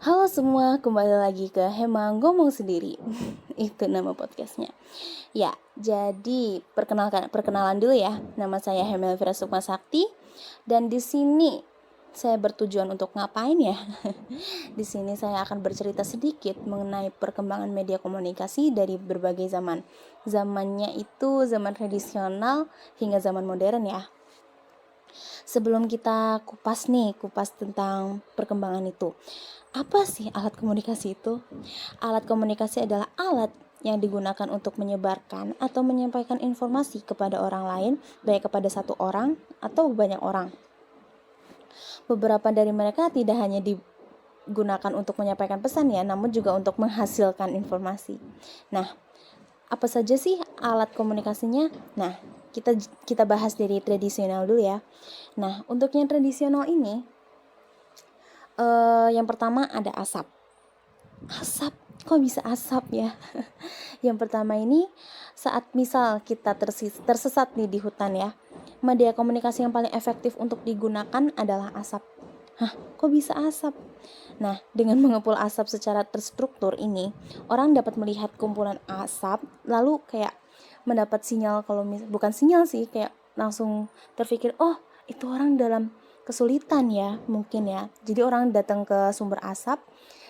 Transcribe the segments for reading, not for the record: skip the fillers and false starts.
Halo semua, kembali lagi ke Hema Ngomong Sendiri. Itu nama podcastnya. Ya, jadi perkenalan dulu ya. Nama saya Hema Elvira Sukma Sakti dan di sini saya bertujuan untuk ngapain ya? Di sini saya akan bercerita sedikit mengenai perkembangan media komunikasi dari berbagai zaman. Zamannya itu zaman tradisional hingga zaman modern ya. Sebelum kita kupas tentang perkembangan itu. Apa sih alat komunikasi itu? Alat komunikasi adalah alat yang digunakan untuk menyebarkan atau menyampaikan informasi kepada orang lain, baik kepada satu orang atau banyak orang. Beberapa dari mereka tidak hanya digunakan untuk menyampaikan pesan ya, namun juga untuk menghasilkan informasi. Nah, apa saja sih alat komunikasinya? Nah, kita bahas dari tradisional dulu ya. Nah, untuk yang tradisional ini, yang pertama ada asap. Asap, kok bisa asap ya? Yang pertama ini, saat misal kita tersesat nih di hutan ya, media komunikasi yang paling efektif untuk digunakan adalah asap. Hah, kok bisa asap? Nah, dengan mengepul asap secara terstruktur ini, orang dapat melihat kumpulan asap, lalu kayak mendapat sinyal, bukan sinyal sih, kayak langsung terpikir, oh itu orang dalam kesulitan ya, mungkin ya. Jadi orang datang ke sumber asap,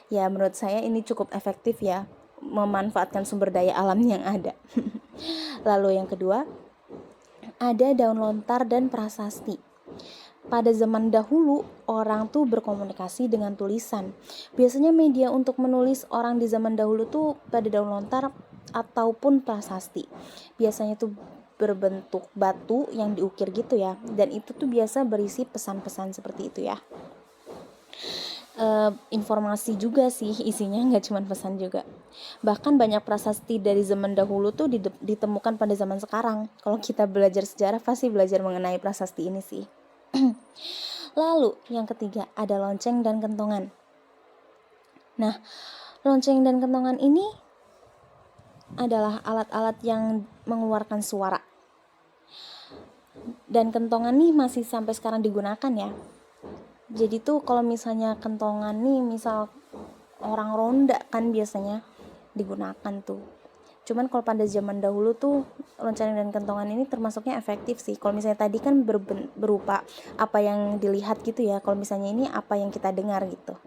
ya menurut saya ini cukup efektif ya, memanfaatkan sumber daya alam yang ada. Lalu yang kedua, ada daun lontar dan prasasti. Pada zaman dahulu, orang tuh berkomunikasi dengan tulisan. Biasanya media untuk menulis orang di zaman dahulu tuh pada daun lontar ataupun prasasti. Biasanya tuh berbentuk batu yang diukir gitu ya. Dan itu tuh biasa berisi pesan-pesan seperti itu ya. Informasi juga sih isinya, nggak cuma pesan juga. Bahkan banyak prasasti dari zaman dahulu tuh ditemukan pada zaman sekarang. Kalau kita belajar sejarah pasti belajar mengenai prasasti ini sih. Lalu yang ketiga ada lonceng dan kentongan. Nah, lonceng dan kentongan ini adalah alat-alat yang mengeluarkan suara. Dan kentongan nih masih sampai sekarang digunakan ya. Jadi tuh kalau misalnya kentongan nih, misal orang ronda kan biasanya digunakan tuh. Cuman kalau pada zaman dahulu tuh lonceng dan kentongan ini termasuknya efektif sih. Kalau misalnya tadi kan berupa apa yang dilihat gitu ya. Kalau misalnya ini apa yang kita dengar gitu.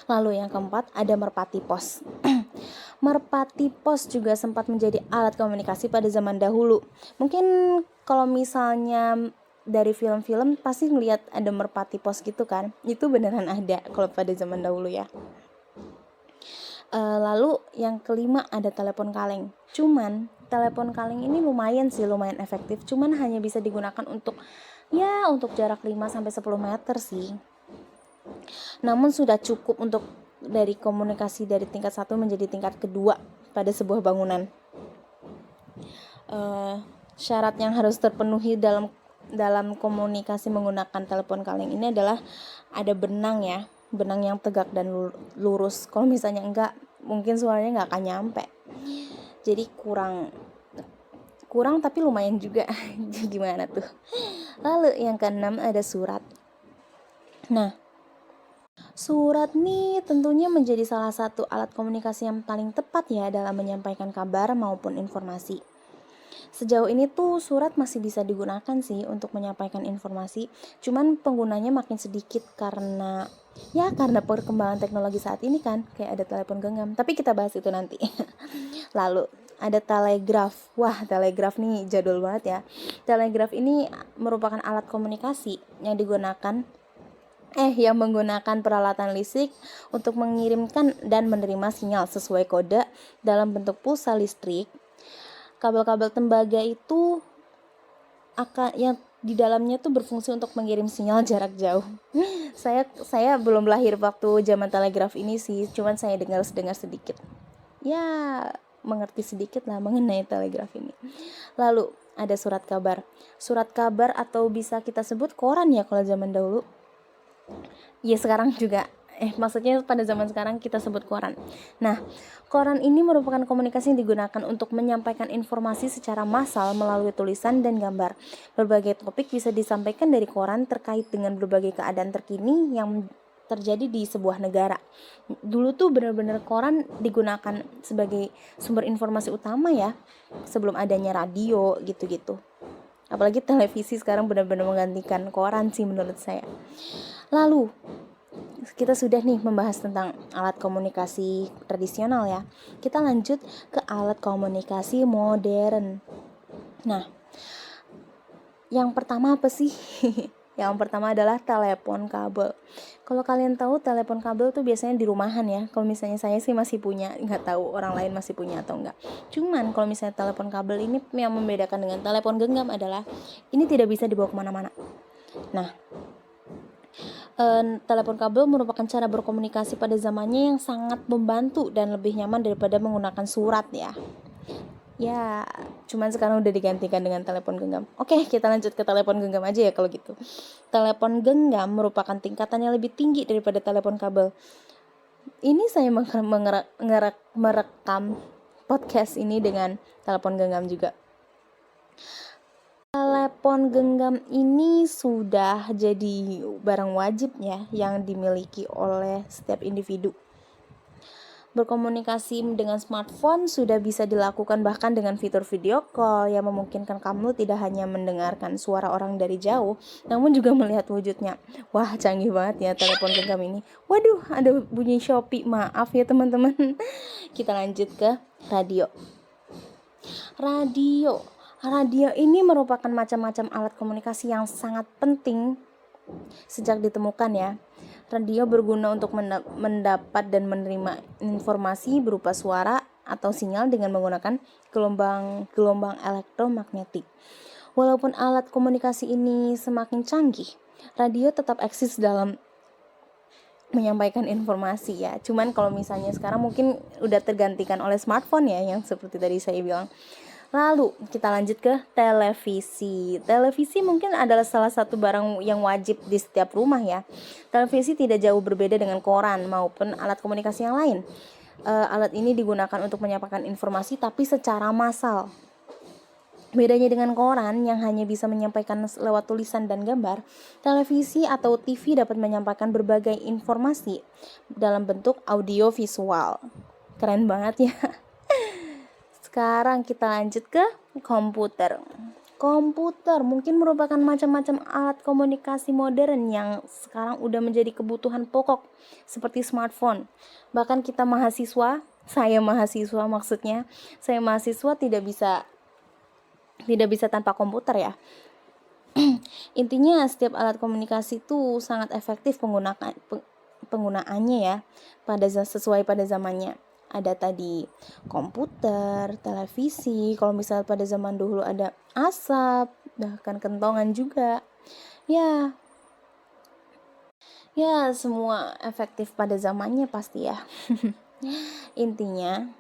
Lalu yang keempat ada merpati pos. Merpati pos juga sempat menjadi alat komunikasi pada zaman dahulu. Mungkin kalau misalnya dari film-film pasti ngelihat ada merpati pos gitu kan. Itu beneran ada kalau pada zaman dahulu ya. Lalu yang kelima ada telepon kaleng. Cuman telepon kaleng ini lumayan efektif. Cuman hanya bisa digunakan untuk jarak 5-10 meter sih. Namun sudah cukup untuk dari komunikasi dari tingkat 1 menjadi tingkat kedua pada sebuah bangunan. Syarat yang harus terpenuhi dalam komunikasi menggunakan telepon kaleng ini adalah ada benang ya, benang yang tegak dan lurus. Kalau misalnya enggak, mungkin suaranya enggak akan nyampe. Jadi kurang tapi lumayan juga. Gimana tuh? Lalu yang keenam ada surat. Nah, surat nih tentunya menjadi salah satu alat komunikasi yang paling tepat ya dalam menyampaikan kabar maupun informasi. Sejauh ini tuh surat masih bisa digunakan sih untuk menyampaikan informasi, cuman penggunanya makin sedikit karena perkembangan teknologi saat ini kan, kayak ada telepon genggam, tapi kita bahas itu nanti. Lalu ada telegraf. Wah, telegraf nih jadul banget ya. Telegraf ini merupakan alat komunikasi yang menggunakan peralatan listrik untuk mengirimkan dan menerima sinyal sesuai kode dalam bentuk pulsa listrik. Kabel-kabel tembaga itu yang di dalamnya tuh berfungsi untuk mengirim sinyal jarak jauh. Saya belum lahir waktu zaman telegraf ini sih, cuman saya dengar sedikit. Ya, mengerti sedikit lah mengenai telegraf ini. Lalu ada surat kabar. Surat kabar atau bisa kita sebut koran ya kalau zaman dahulu. Ya sekarang juga maksudnya pada zaman sekarang kita sebut koran. Nah, koran ini merupakan komunikasi yang digunakan untuk menyampaikan informasi secara massal melalui tulisan dan gambar. Berbagai topik bisa disampaikan dari koran terkait dengan berbagai keadaan terkini yang terjadi di sebuah negara. Dulu tuh benar-benar koran digunakan sebagai sumber informasi utama ya, sebelum adanya radio gitu-gitu. Apalagi televisi sekarang benar-benar menggantikan koran sih menurut saya. Lalu kita sudah nih membahas tentang alat komunikasi tradisional ya. Kita lanjut ke alat komunikasi modern. Nah, yang pertama apa sih? Yang pertama adalah telepon kabel. Kalau kalian tahu telepon kabel tuh biasanya di rumahan ya. Kalau misalnya saya sih masih punya, nggak tahu orang lain masih punya atau enggak. Cuman kalau misalnya telepon kabel ini yang membedakan dengan telepon genggam adalah ini tidak bisa dibawa kemana-mana. Nah, telepon kabel merupakan cara berkomunikasi pada zamannya yang sangat membantu dan lebih nyaman daripada menggunakan surat ya. Ya, cuman sekarang udah digantikan dengan telepon genggam. Oke, kita lanjut ke telepon genggam aja ya kalau gitu. Telepon genggam merupakan tingkatan yang lebih tinggi daripada telepon kabel. Ini saya merekam podcast ini dengan telepon genggam juga. Telepon genggam ini sudah jadi barang wajib ya yang dimiliki oleh setiap individu. Berkomunikasi dengan smartphone sudah bisa dilakukan bahkan dengan fitur video call yang memungkinkan kamu tidak hanya mendengarkan suara orang dari jauh, namun juga melihat wujudnya. Wah, canggih banget ya telepon genggam ini. Waduh, ada bunyi Shopee. Maaf ya teman-teman. Kita lanjut ke radio. Radio ini merupakan macam-macam alat komunikasi yang sangat penting sejak ditemukan ya. Radio berguna untuk mendapat dan menerima informasi berupa suara atau sinyal dengan menggunakan gelombang elektromagnetik. Walaupun alat komunikasi ini semakin canggih, radio tetap eksis dalam menyampaikan informasi ya. Cuman kalau misalnya sekarang mungkin udah tergantikan oleh smartphone ya, yang seperti tadi saya bilang. Lalu kita lanjut ke televisi. Televisi mungkin adalah salah satu barang yang wajib di setiap rumah ya. Televisi tidak jauh berbeda dengan koran maupun alat komunikasi yang lain. Alat ini digunakan untuk menyampaikan informasi tapi secara massal. Bedanya dengan koran yang hanya bisa menyampaikan lewat tulisan dan gambar, televisi atau TV dapat menyampaikan berbagai informasi dalam bentuk audio visual. Keren banget ya. Sekarang kita lanjut ke komputer. Komputer mungkin merupakan macam-macam alat komunikasi modern yang sekarang udah menjadi kebutuhan pokok seperti smartphone. Bahkan kita mahasiswa, saya mahasiswa tidak bisa tanpa komputer ya. Intinya setiap alat komunikasi itu sangat efektif penggunaannya ya, sesuai pada zamannya. Ada tadi komputer, televisi, kalau misalnya pada zaman dulu ada asap, bahkan kentongan juga. Ya semua efektif pada zamannya pasti ya. Intinya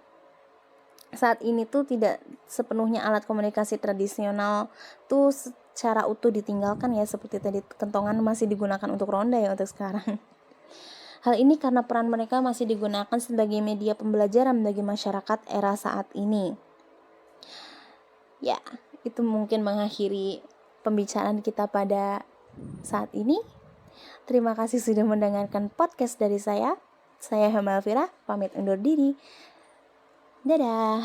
saat ini tuh tidak sepenuhnya alat komunikasi tradisional tuh secara utuh ditinggalkan ya, seperti tadi kentongan masih digunakan untuk ronda ya untuk sekarang. Hal ini karena peran mereka masih digunakan sebagai media pembelajaran bagi masyarakat era saat ini. Ya, itu mungkin mengakhiri pembicaraan kita pada saat ini. Terima kasih sudah mendengarkan podcast dari saya. Saya Hema Elvira, pamit undur diri. Dadah.